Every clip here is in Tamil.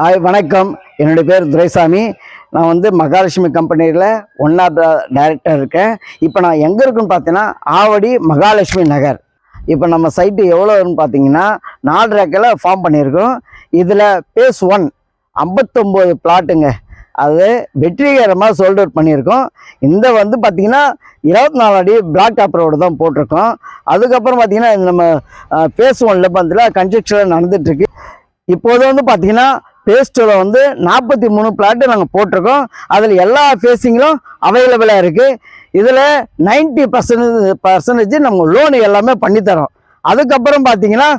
வணக்கம். என்னுடைய பேர் துரைசாமி. நான் வந்து மகாலட்சுமி கம்பெனியில் ஒன் ஆஃப் த டைரக்டர் இருக்கேன். இப்போ நான் எங்கே இருக்குன்னு பார்த்தீங்கன்னா ஆவடி மகாலட்சுமி நகர். இப்போ நம்ம சைட்டு எவ்வளோன்னு பார்த்தீங்கன்னா 4 ஏக்கரில் ஃபார்ம் பண்ணியிருக்கோம். இதில் பேஸ் 1 59 பிளாட்டுங்க. அது வெற்றிகரமாக சோல்ட் அவுட் பண்ணியிருக்கோம். இந்த வந்து பார்த்திங்கன்னா 24 அடி பிளாக் டாப் ரோடு தான் போட்டிருக்கோம். அதுக்கப்புறம் பார்த்திங்கன்னா நம்ம பேஸ் 1ல் பார்த்தீங்கன்னா கன்ஸ்ட்ரக்ஷன் நடந்துகிட்ருக்கு. இப்போது வந்து பார்த்திங்கன்னா பேஸ் 2ல வந்து 43 பிளாட்டு நாங்கள் போட்டிருக்கோம். அதில் எல்லா ஃபேஸிங்களும் அவைலபிளாக இருக்குது. இதில் 90% நம்ம லோனு எல்லாமே பண்ணித்தரோம். அதுக்கப்புறம் பார்த்தீங்கன்னா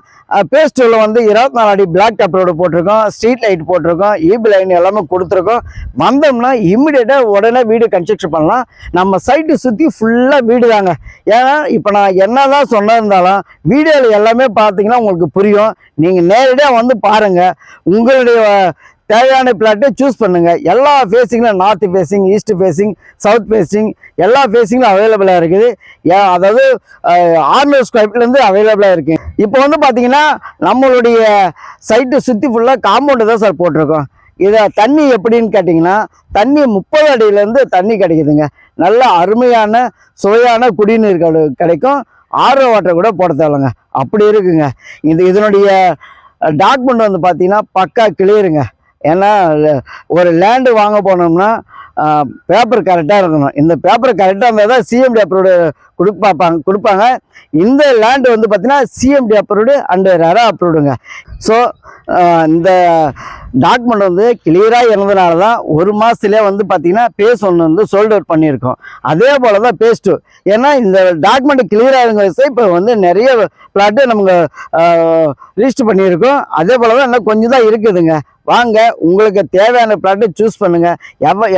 பேஸ் 2ல வந்து 24 அடி பிளாக் டாப் ரோடு போட்டிருக்கோம், ஸ்ட்ரீட் லைட் போட்டிருக்கோம், ஈபி லைன் எல்லாமே கொடுத்துருக்கோம். வந்தோம்னா இம்மிடியேட்டாக உடனே வீடு கன்ஸ்ட்ரக்ஷன் பண்ணலாம். நம்ம சைட்டு சுற்றி ஃபுல்லாக வீடு தாங்க. ஏன்னா இப்போ நான் என்ன தான் சொன்னிருந்தாலும் வீடியோவில் எல்லாமே பார்த்தீங்கன்னா உங்களுக்கு புரியும். நீங்கள் நேரடியாக வந்து பாருங்கள். உங்களுடைய தேவையான பிளாட்டை சூஸ் பண்ணுங்கள். எல்லா ஃபேஸிங்கிலும் north facing, east facing, south facing எல்லா ஃபேஸிங்கிலும் அவைலபிளாக இருக்குது. அதாவது 600 ஸ்கொயர் ஃபீட்லேருந்து அவைலபிளாக இருக்குது. இப்போ வந்து பார்த்தீங்கன்னா நம்மளுடைய சைட்டு சுற்றி ஃபுல்லாக காம்பவுண்டு தான் சார் போட்டிருக்கோம். இதை தண்ணி எப்படின்னு கேட்டிங்கன்னா தண்ணி 30 அடியிலேருந்து தண்ணி கிடைக்குதுங்க. நல்ல அருமையான சுவையான குடிநீர் கிடைக்கும். ஆர்ஓ வாட்டர் கூட போட தேவைங்க, அப்படி இருக்குங்க. இதனுடைய டாக்குமெண்ட் வந்து பார்த்தீங்கன்னா பக்கா கிளியருங்க. ஏன்னா ஒரு லேண்டு வாங்க போனோம்னா பேப்பர் கரெக்டாக இருக்கணும். இந்த பேப்பர் கரெக்டாக இருந்தால் தான் சிஎம்டி அப்ரூவ்டு கொடுப்பாங்க. இந்த லேண்டு வந்து பார்த்திங்கன்னா சிஎம்டி அப்ரூவ்டு அண்டு ரெரா அப்ரூவ்டுங்க. ஸோ இந்த டாக்குமெண்ட் வந்து கிளியராக இருந்ததுனால தான் 1 மாதத்துலேயே வந்து பார்த்திங்கன்னா பேஸ் 1 வந்து சோல்ட் அவுட் பண்ணியிருக்கோம். அதே போல் தான் பேஸ் 2. ஏன்னா இந்த டாக்குமெண்ட் கிளியராக இருங்க இப்போ வந்து நிறைய பிளாட்டு நமக்கு ரிஜிஸ்டர் பண்ணியிருக்கோம். அதே போல் தான் இன்னும் கொஞ்சம் தான் இருக்குதுங்க. வாங்க, உங்களுக்கு தேவையான பிளாட்டை சூஸ் பண்ணுங்கள்.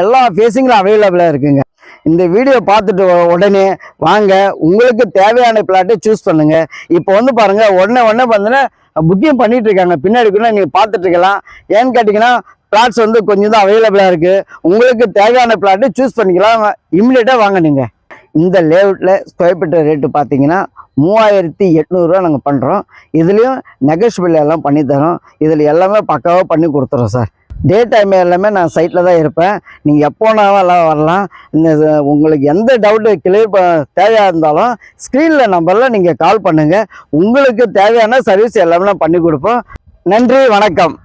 எல்லா ஃபேஸிங்கிலும் அவைலபிளாக இருக்குங்க. இந்த வீடியோ பார்த்துட்டு உடனே வாங்க, உங்களுக்கு தேவையான பிளாட்டை சூஸ் பண்ணுங்கள். இப்போ வந்து பாருங்கள், உடனே பார்த்தீங்கன்னா புக்கிங் பண்ணிட்டு இருக்காங்க. பின்னாடி கூட நீங்கள் பார்த்துட்டு இருக்கலாம். ஏன்னு கேட்டிங்கன்னா பிளாட்ஸ் வந்து கொஞ்சம் தான் அவைலபிளாக இருக்குது. உங்களுக்கு தேவையான பிளாட்டை சூஸ் பண்ணிக்கலாம். இம்மிடியேட்டாக வாங்க. நீங்கள் இந்த லேஅவுட்டில் ஸ்கொயர் ஃபீட் ரேட்டு பார்த்தீங்கன்னா 3800 ரூபா நாங்கள் பண்ணுறோம். இதுலேயும் நெகோஷியபிள் எல்லாம் பண்ணித்தரோம். இதில் எல்லாமே பக்காவாக பண்ணி கொடுத்துறோம் சார். டே டைம் எல்லாமே நான் சைட்டில் தான் இருப்பேன். நீங்கள் எப்போனாலும் எல்லாம் வரலாம். இந்த உங்களுக்கு எந்த டவுட்டு கிளியர் தேவையாக இருந்தாலும் ஸ்க்ரீனில் நம்பரில் நீங்கள் கால் பண்ணுங்கள். உங்களுக்கு தேவையான சர்வீஸ் எல்லாமே நான் பண்ணி கொடுப்போம். நன்றி, வணக்கம்.